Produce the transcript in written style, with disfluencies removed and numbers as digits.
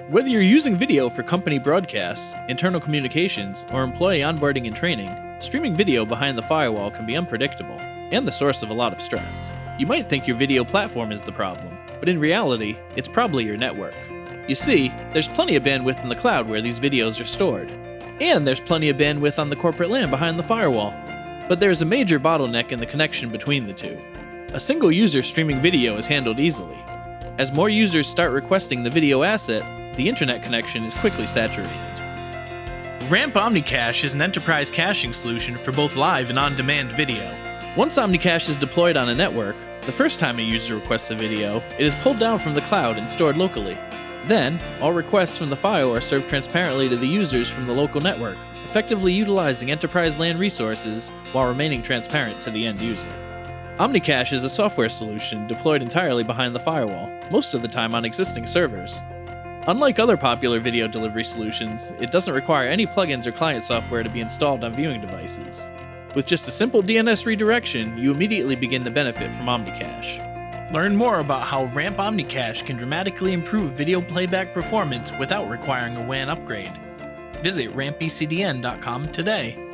Whether you're using video for company broadcasts, internal communications, or employee onboarding and training, streaming video behind the firewall can be unpredictable and the source of a lot of stress. You might think your video platform is the problem, but in reality, it's probably your network. You see, there's plenty of bandwidth in the cloud where these videos are stored, and there's plenty of bandwidth on the corporate LAN behind the firewall. But there's a major bottleneck in the connection between the two. A single user streaming video is handled easily. As more users start requesting the video asset, the internet connection is quickly saturated. Ramp OmniCache is an enterprise caching solution for both live and on-demand video. Once OmniCache is deployed on a network, the first time a user requests a video, it is pulled down from the cloud and stored locally. Then, all requests from the file are served transparently to the users from the local network, effectively utilizing enterprise LAN resources while remaining transparent to the end user. OmniCache is a software solution deployed entirely behind the firewall, most of the time on existing servers. Unlike other popular video delivery solutions, it doesn't require any plugins or client software to be installed on viewing devices. With just a simple DNS redirection, you immediately begin to benefit from OmniCache. Learn more about how Ramp OmniCache can dramatically improve video playback performance without requiring a WAN upgrade. Visit rampbcdn.com today.